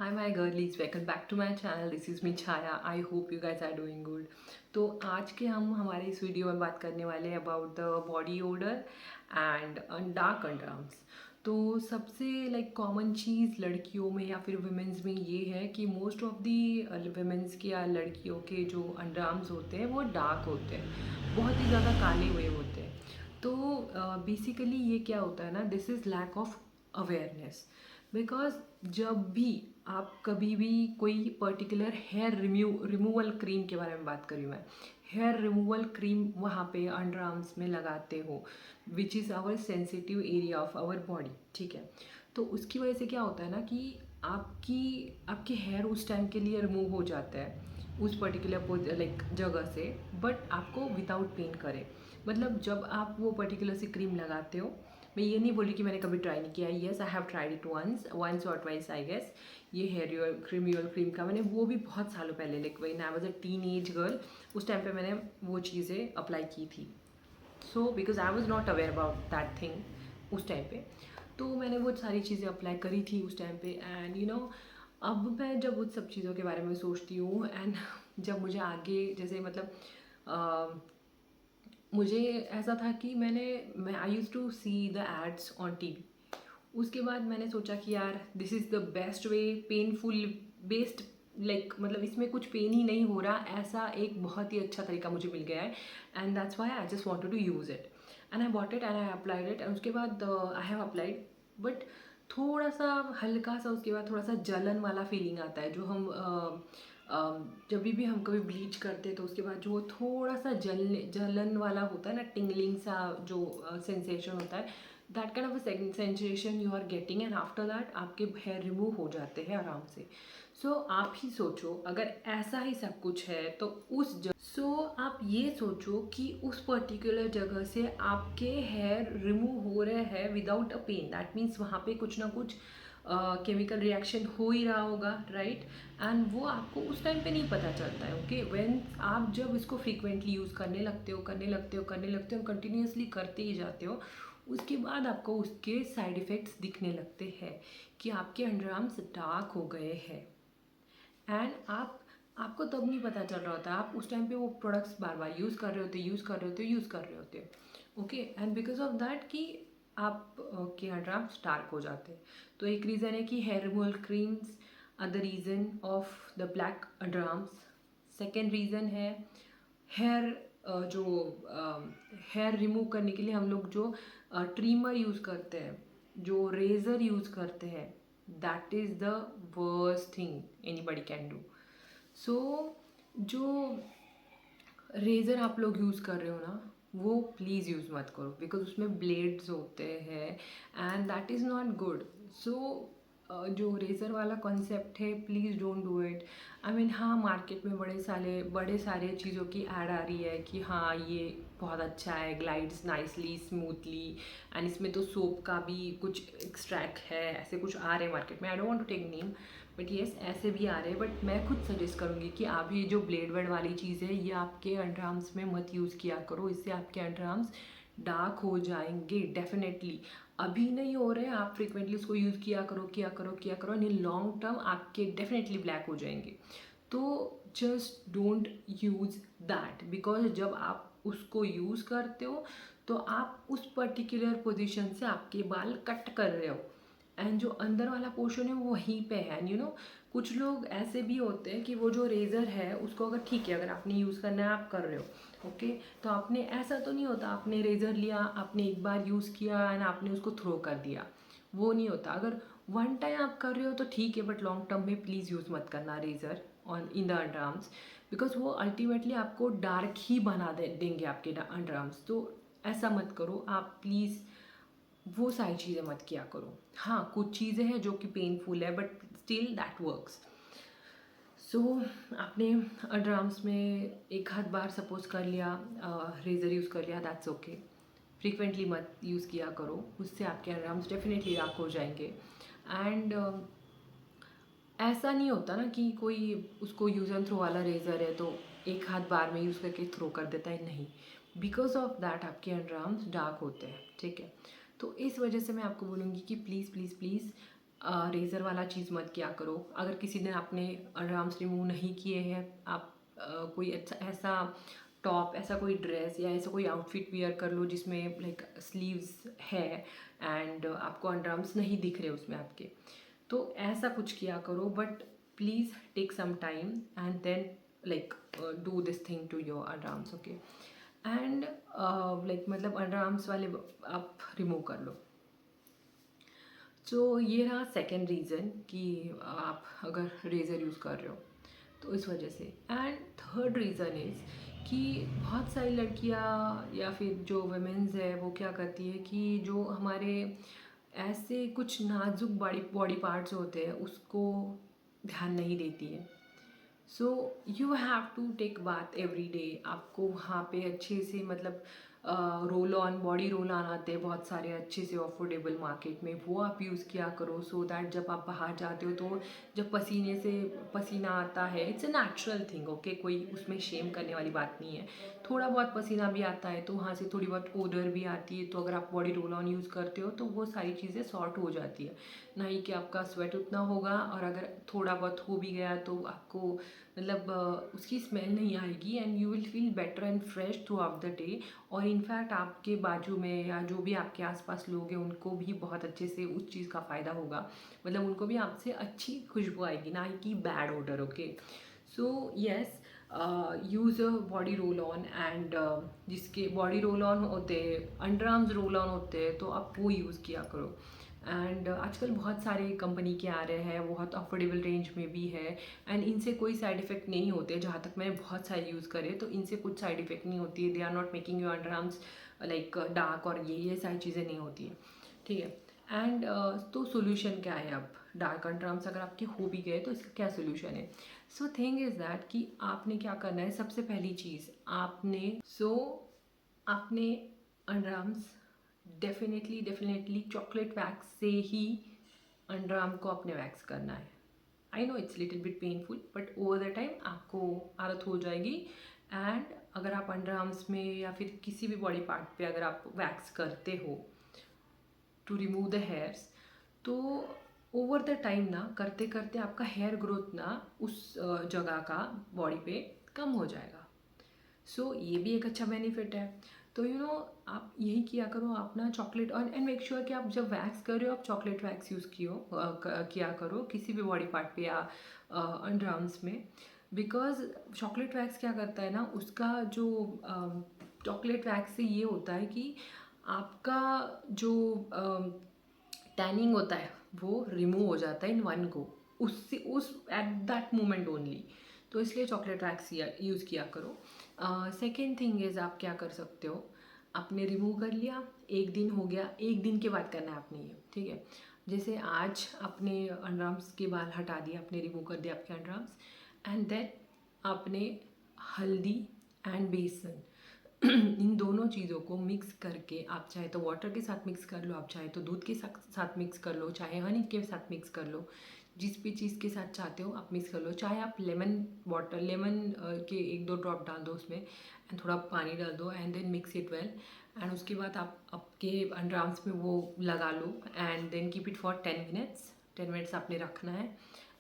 Hi my girlies, welcome back to my channel. This is me Chaya. I hope you guys are doing good. तो आज के हम हमारे इस video में बात करने वाले हैं about the body order and dark underarms. तो सबसे कॉमन चीज़ लड़कियों में या फिर वुमेंस में ये है कि मोस्ट ऑफ दी वुमेंस के या लड़कियों के जो अंडरआर्म्स होते हैं वो डार्क होते हैं, बहुत ही ज़्यादा काले हुए होते हैं। तो बेसिकली ये क्या होता है ना, this is lack of awareness. Because जब भी आप कभी भी कोई पर्टिकुलर हेयर रिमूवल क्रीम के बारे में बात करी मैं, हेयर रिमूवल क्रीम वहाँ पे अंडर आर्म्स में लगाते हो, which is our sensitive area of our body, ठीक है। तो उसकी वजह से क्या होता है ना कि आपके हेयर उस टाइम के लिए रिमूव हो जाता है उस पर्टिकुलर जगह से, बट आपको विदाउट पेन करे। मतलब जब आप वो पर्टिकुलर सी क्रीम लगाते हो, मैं ये नहीं बोली कि मैंने कभी ट्राई नहीं किया, yes I have tried it once और ट्वाइस आई गेस। ये हेयर क्रीम का मैंने वो भी बहुत सालों पहले, when I was a teenage girl, उस टाइम पे मैंने वो चीज़ें अप्लाई की थी। So because I was not aware about that thing उस टाइम पे, तो मैंने वो सारी चीज़ें अप्लाई करी थी उस टाइम पे। एंड अब मैं जब उन सब चीज़ों के बारे में सोचती हूँ एंड जब मुझे आगे जैसे मुझे ऐसा था कि मैं I used to see the ads on TV. उसके बाद मैंने सोचा कि यार this is the best way, painful based, मतलब इसमें कुछ पेन ही नहीं हो रहा, ऐसा एक बहुत ही अच्छा तरीका मुझे मिल गया है। And that's why I just wanted to use it and I bought it and I applied it. And उसके बाद आई हैव अप्लाइड, बट थोड़ा सा हल्का सा उसके बाद थोड़ा सा जलन वाला फीलिंग आता है, जो हम जब भी हम कभी ब्लीच करते हैं तो उसके बाद जो थोड़ा सा जलन वाला होता है ना, टिंगलिंग सा जो सेंसेशन होता है, that kind of a sensation you are getting. And after that आपके हेयर रिमूव हो जाते हैं आराम से। सो आप ही सोचो, अगर ऐसा ही सब कुछ है तो आप ये सोचो कि उस पर्टिकुलर जगह से आपके हेयर रिमूव हो रहे हैं without a pain, that means वहाँ पे कुछ ना कुछ केमिकल रिएक्शन हो ही रहा होगा, राइट। एंड वो आपको उस टाइम पे नहीं पता चलता है, ओके। व्हेन आप जब इसको फ्रीक्वेंटली यूज़ करने लगते हो कंटिन्यूसली करते ही जाते हो, उसके बाद आपको उसके साइड इफ़ेक्ट्स दिखने लगते हैं कि आपके अंडरआर्म्स डार्क हो गए हैं। एंड आपको तब नहीं पता चल रहा होता, आप उस टाइम पे वो प्रोडक्ट्स बार बार यूज़ कर रहे होते, okay. And because of that कि आप के अंडरआर्म्स डार्क हो जाते हैं। तो एक रीज़न है कि hair removal creams are the reason of the black underarms. Second reason है हेयर जो हेयर रिमूव करने के लिए हम लोग जो ट्रिमर यूज़ करते हैं, जो रेज़र यूज़ करते हैं, that is the worst thing anybody can do. So जो रेज़र आप लोग यूज़ कर रहे हो ना, वो प्लीज़ यूज़ मत करो, बिकॉज उसमें ब्लेड्स होते हैं and that is not good. So जो रेज़र वाला कॉन्सेप्ट है, please don't do it. I mean हाँ, मार्केट में बड़े सारे चीज़ों की ऐड आ रही है कि हाँ ये बहुत अच्छा है, ग्लाइड्स नाइसली स्मूथली, एंड इसमें तो सोप का भी कुछ एक्सट्रैक्ट है, ऐसे कुछ आ रहे हैं मार्केट में। I don't want to take name, but yes ऐसे भी आ रहे हैं। बट मैं खुद सजेस्ट करूँगी कि आप ये जो ब्लेड वेड वाली चीज़ है, ये आपके अंडरआर्म्स में मत यूज़ किया करो, इससे आपके अंडरआर्म्स डार्क हो जाएंगे डेफिनेटली। अभी नहीं हो रहे, आप फ्रिक्वेंटली उसको यूज़ किया करो एंड इन लॉन्ग टर्म आपके डेफिनेटली ब्लैक हो जाएंगे। तो just don't use that, because जब आप उसको यूज़ करते हो तो आप उस पर्टिकुलर पोजीशन से आपके बाल कट कर रहे हो, एंड जो अंदर वाला पोर्शन है वो वहीं पे है। एंड कुछ लोग ऐसे भी होते हैं कि वो जो रेज़र है उसको अगर ठीक है, अगर आपने यूज़ करना है आप कर रहे हो, ओके। तो आपने ऐसा तो नहीं होता, आपने रेज़र लिया, आपने एक बार यूज़ किया एंड आपने उसको थ्रो कर दिया, वो नहीं होता। अगर वन टाइम आप कर रहे हो तो ठीक है, बट लॉन्ग टर्म में प्लीज़ यूज़ मत करना razor on in the underarms, because वो अल्टीमेटली आपको डार्क ही बना देंगे आपके अंडर आर्म्स। तो ऐसा मत करो आप प्लीज़, वो सारी चीज़ें मत किया करो। हाँ, कुछ चीज़ें हैं जो कि पेनफुल है, बट स्टिल दैट वर्क्स। सो आपने अंडर आर्म्स में एक आध बार सपोज कर लिया, रेज़र यूज़ कर लिया, दैट्स ओके। फ्रीक्वेंटली मत यूज़ किया करो, उससे आपके अंडर आर्म्स डेफिनेटली डार्क हो जाएंगे। एंड ऐसा नहीं होता ना कि कोई उसको यूज़ एंड थ्रो वाला रेज़र है तो एक हाथ बार में यूज़ करके थ्रो कर देता है, नहीं। बिकॉज ऑफ दैट आपके अंडर आर्म्स डार्क होते हैं, ठीक है। तो इस वजह से मैं आपको बोलूँगी कि प्लीज़ प्लीज़ प्लीज़ रेज़र वाला चीज़ मत किया करो। अगर किसी ने आपने अंडर आर्म्स रिमूव नहीं किए हैं, आप कोई अच्छा ऐसा टॉप, ऐसा कोई ड्रेस या ऐसा कोई आउटफिट वियर कर लो जिसमें लाइक स्लीव्स है एंड आपको अंडर आर्म्स नहीं दिख रहे उसमें आपके, तो ऐसा कुछ किया करो। But please take some time and then like do this thing to your underarms, okay. And like मतलब अंडर आर्म्स वाले आप रिमूव कर लो। तो ये रहा सेकेंड रीज़न कि आप अगर रेज़र यूज़ कर रहे हो तो इस वजह से। एंड थर्ड रीज़न इज़ कि बहुत सारी लड़कियां या फिर जो वुमेन्स है वो क्या करती है कि जो हमारे ऐसे कुछ नाजुक बॉडी पार्ट्स होते हैं उसको ध्यान नहीं देती है। So you have to take bath every day. आपको वहाँ पे अच्छे से मतलब roll on, body roll on आते हैं बहुत सारे अच्छे से अफोर्डेबल मार्केट में, वो आप यूज़ किया करो। सो दैट जब आप बाहर जाते हो तो जब पसीने से पसीना आता है, it's a natural thing, okay, कोई उसमें शेम करने वाली बात नहीं है। थोड़ा बहुत पसीना भी आता है तो वहाँ से थोड़ी बहुत ओडर भी आती है, तो अगर आप बॉडी रोल ऑन यूज़ करते हो तो वो सारी चीज़ें सॉर्ट हो जाती है। ना ही कि आपका स्वेट उतना होगा, और अगर थोड़ा बहुत हो भी गया तो आपको मतलब उसकी स्मेल नहीं आएगी and you will feel better and fresh through out the day. और इनफैक्ट आपके बाजू में या जो भी आपके आसपास लोग हैं उनको भी बहुत अच्छे से उस चीज़ का फ़ायदा होगा, मतलब उनको भी आपसे अच्छी खुशबू आएगी, ना कि bad odour, okay. So yes, use a body roll on and जिसके बॉडी रोल ऑन होते हैं, अंडर आर्म्स रोल ऑन होते हैं, तो आप वो यूज़ किया करो। एंड आजकल बहुत सारे कंपनी के आ रहे हैं, बहुत अफोर्डेबल रेंज में भी है एंड इनसे कोई साइड इफ़ेक्ट नहीं होते। जहाँ तक मैंने बहुत सारे यूज़ करे तो इनसे कुछ साइड इफ़ेक्ट नहीं होती है। They are not making your underarms like dark, और ये सारी चीज़ें नहीं होती हैं, ठीक है। एंड तो सोल्यूशन क्या है? अब डार्क अंडर आर्म्स अगर आपके हो भी गए तो इसका क्या सोल्यूशन है? सो थिंग इज़ दैट कि आपने क्या करना है, सबसे पहली चीज़ आपने under arms definitely chocolate wax से ही अंडर आर्म को अपने वैक्स करना है। I know it's little bit painful, but over the time आपको आदत हो जाएगी। एंड अगर आप अंडर आर्म्स में या फिर किसी भी बॉडी पार्ट पे अगर आप वैक्स करते हो टू रिमूव द हेयर्स, तो ओवर द टाइम ना करते करते आपका हेयर ग्रोथ ना उस जगह का बॉडी पे कम हो जाएगा। सो ये भी एक अच्छा बेनिफिट है। तो आप यही किया करो, आप ना चॉकलेट, और एंड मेक श्योर कि आप जब वैक्स कर रहे हो आप चॉकलेट वैक्स यूज़ किया करो किसी भी बॉडी पार्ट पे या अंडर आर्म्स में। बिकॉज चॉकलेट वैक्स क्या करता है ना, उसका जो चॉकलेट वैक्स से ये होता है कि आपका जो टैनिंग होता है वो रिमूव हो जाता है इन वन गो, उससे उस एट दैट मोमेंट ओनली। तो इसलिए चॉकलेट वैक्स यूज़ किया करो। सेकेंड थिंग इज़ आप क्या कर सकते हो, आपने रिमूव कर लिया, एक दिन हो गया, एक दिन के बाद करना है आपने ये, ठीक है। जैसे आज अपने अंडर आर्म्स के बाल हटा दिए, आपने रिमूव कर दिया आपके अंडर आर्म्स, एंड देन आपने हल्दी एंड बेसन इन दोनों चीज़ों को मिक्स करके, आप चाहे तो वाटर के साथ मिक्स कर लो, आप चाहे तो दूध के साथ मिक्स कर लो, चाहे हनी के साथ मिक्स कर लो, जिस भी चीज़ के साथ चाहते हो आप मिक्स कर लो। चाहे आप लेमन के एक दो ड्रॉप डाल दो उसमें एंड थोड़ा पानी डाल दो and then mix it well. And उसके बाद आप आपके अंडर आर्म्स में वो लगा लो and then keep it for 10 minutes. 10 minutes आपने रखना है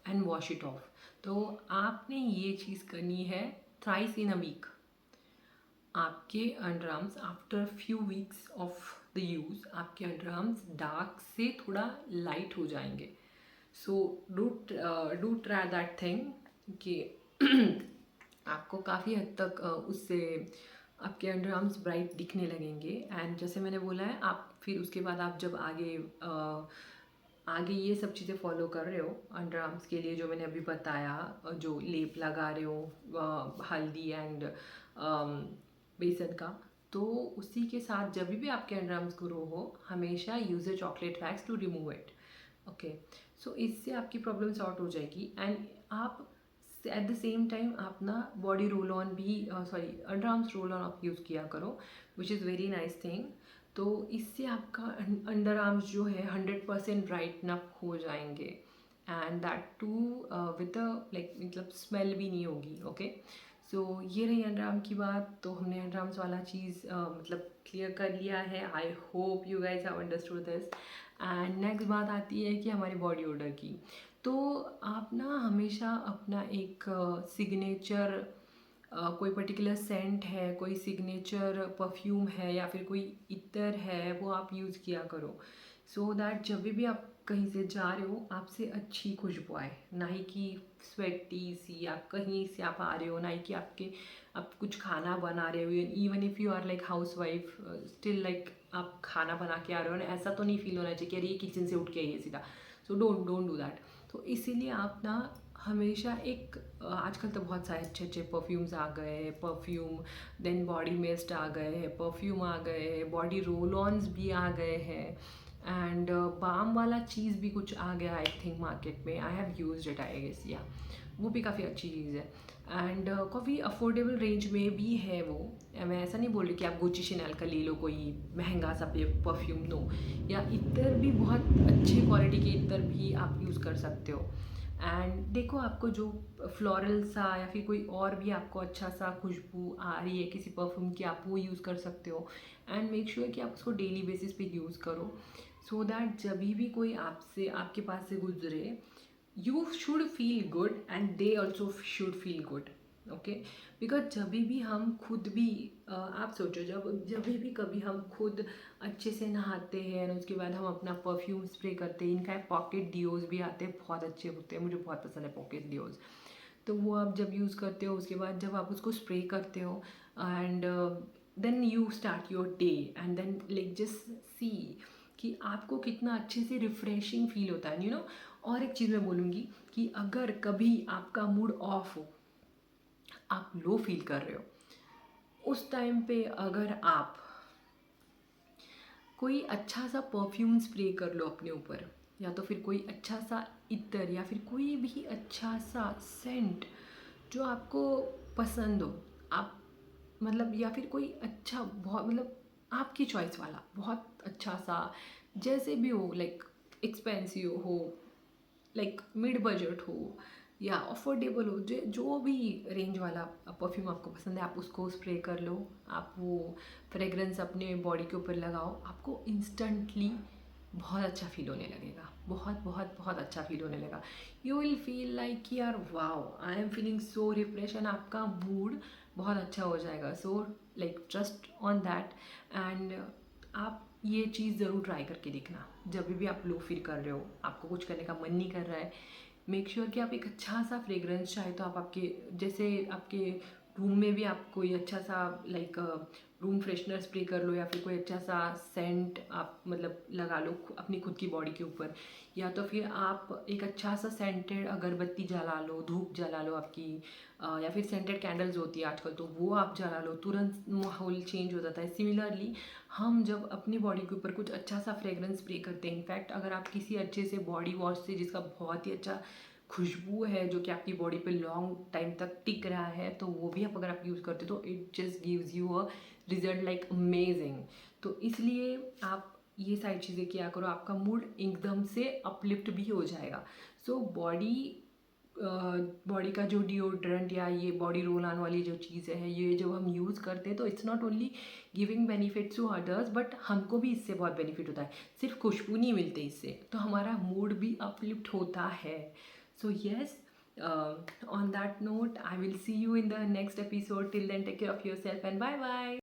एंड वॉश इट ऑफ। तो आपने ये चीज़ करनी है थ्राइस इन अ वीक। आपके under arms after few weeks of the use, आपके अंडर आर्म्स डार्क से थोड़ा लाइट हो जाएंगे। So do try that thing कि आपको काफ़ी हद तक उससे आपके अंडर आर्म्स ब्राइट दिखने लगेंगे। एंड जैसे मैंने बोला है, आप फिर उसके बाद आप जब आगे ये सब चीज़ें फॉलो कर रहे हो अंडर आर्म्स के लिए, जो मैंने अभी बताया, जो लेप लगा रहे हो हल्दी एंड बेसन का, तो उसी के साथ जब भी आपके अंडर आर्म्स ग्रो हो, हमेशा use a chocolate wax to remove it, okay. So इससे आपकी प्रॉब्लम सॉर्ट हो जाएगी। एंड आप एट द सेम टाइम आप ना बॉडी रोल ऑन भी, sorry, under arms roll on आप यूज़ किया करो, which is very nice thing. तो इससे आपका अंडर आर्म्स जो है 100% ब्राइटन अप हो जाएंगे and that too with like मतलब स्मेल भी नहीं होगी, ओके। सो ये रही अंडर आर्म की बात। तो हमने अंडर आर्म्स वाला चीज़ मतलब क्लियर कर लिया है। I hope you guys have understood this and next बात आती है कि हमारी बॉडी ओडर की। तो आप ना हमेशा अपना एक सिग्नेचर कोई पर्टिकुलर सेंट है, कोई सिग्नेचर परफ्यूम है या फिर कोई इत्र है, वो आप यूज़ किया करो, सो दैट जब भी आप कहीं से जा रहे हो आपसे अच्छी खुशबू आए, ना ही कि स्वेटी सी आप कहीं से आप आ रहे हो, ना ही कि आप कुछ खाना बना रहे हो, even if you are like housewife still like आप खाना बना के आ रहे हो ना, ऐसा तो नहीं फील होना चाहिए कि अरे ये किचन से उठ के आई है सीधा। So don't don't do that. तो इसीलिए आप ना हमेशा एक आजकल तो बहुत सारे अच्छे अच्छे परफ्यूम्स आ गए हैं, परफ्यूम देन बॉडी मिस्ट आ गए हैं, परफ्यूम आ गए हैं, बॉडी रोल ऑन्स भी आ गए हैं, एंड बाम वाला चीज़ भी कुछ आ गया आई थिंक मार्केट में। I have used it I guess, या वो भी काफ़ी अच्छी चीज़ है, एंड काफ़ी अफोर्डेबल रेंज में भी है वो। मैं ऐसा नहीं बोल रही कि आप गुच्ची शैनल का ले लो कोई महंगा सा परफ्यूम, नो, या इत्र भी बहुत अच्छे क्वालिटी के इत्र भी आप यूज़ कर सकते हो। एंड देखो आपको जो फ्लोरल सा या फिर कोई और भी आपको अच्छा सा खुशबू आ रही है किसी परफ्यूम की, आप वो यूज़ कर सकते हो, एंड मेक श्योर कि आप उसको डेली बेसिस पे यूज़ करो, सो दैट जब भी कोई आपसे आपके पास से गुजरे you should feel good and they also should feel good, okay. Because जब भी हम खुद भी आप सोचो जब भी कभी हम खुद अच्छे से नहाते हैं और उसके बाद हम अपना परफ्यूम स्प्रे करते हैं, इनका पॉकेट डिओज भी आते हैं, बहुत अच्छे होते हैं, मुझे बहुत पसंद है पॉकेट डिओज। तो वो आप जब यूज़ करते हो उसके बाद जब आप उसको स्प्रे करते हो and then you start your day, and then like just see कि आपको कितना अच्छे से रिफ्रेशिंग फील होता है, यू नो। और एक चीज़ मैं बोलूँगी कि अगर कभी आपका मूड ऑफ हो, आप लो फील कर रहे हो, उस टाइम पे अगर आप कोई अच्छा सा परफ्यूम स्प्रे कर लो अपने ऊपर, या तो फिर कोई अच्छा सा इत्र या फिर कोई भी अच्छा सा सेंट जो आपको पसंद हो, आप मतलब, या फिर कोई अच्छा बहुत मतलब आपकी चॉइस वाला बहुत अच्छा सा, जैसे भी हो, लाइक एक्सपेंसिव हो, लाइक मिड बजट हो या अफोर्डेबल हो, जो जो भी रेंज वाला परफ्यूम आपको पसंद है, आप उसको स्प्रे कर लो, आप वो फ्रेगरेंस अपने बॉडी के ऊपर लगाओ, आपको इंस्टेंटली बहुत अच्छा फील होने लगेगा, बहुत बहुत बहुत अच्छा फील होने लगा। यू विल फील लाइक यार wow I am feeling so refresh, and आपका मूड बहुत अच्छा हो जाएगा। So like trust on that, and आप ये चीज़ ज़रूर ट्राई करके देखना। जब भी आप लो फील कर रहे हो, आपको कुछ करने का मन नहीं कर रहा है, मेक श्योर कि आप एक अच्छा सा फ्रेगरेंस, चाहे तो आप आपके जैसे आपके रूम में भी आप कोई अच्छा सा लाइक रूम फ्रेशनर स्प्रे कर लो, या फिर कोई अच्छा सा सेंट आप मतलब लगा लो अपनी खुद की बॉडी के ऊपर, या तो फिर आप एक अच्छा सा सेंटेड अगरबत्ती जला लो, धूप जला लो आपकी, या फिर सेंटेड कैंडल्स होती है आजकल, तो वो आप जला लो, तुरंत माहौल चेंज हो जाता है। सिमिलरली हम जब अपनी बॉडी के ऊपर कुछ अच्छा सा फ्रेगरेंस स्प्रे करते हैं, इनफैक्ट अगर आप किसी अच्छे से बॉडी वॉश से जिसका बहुत ही अच्छा खुशबू है जो कि आपकी बॉडी पे लॉन्ग टाइम तक टिक रहा है, तो वो भी आप अगर आप यूज़ करते हो तो it just gives you a result like amazing. तो इसलिए आप ये सारी चीज़ें किया करो, आपका मूड एकदम से अपलिफ्ट भी हो जाएगा। सो बॉडी का जो डिओड्रेंट या ये बॉडी रोल ऑन वाली जो चीज़ें हैं, ये जब हम यूज़ करते हैं तो it's not only giving benefits to others, but हमको भी इससे बहुत बेनिफिट होता है। सिर्फ खुशबू नहीं मिलती इससे, तो हमारा मूड भी अपलिफ्ट होता है। So yes, on that note, I will see you in the next episode. Till then, take care of yourself and bye bye.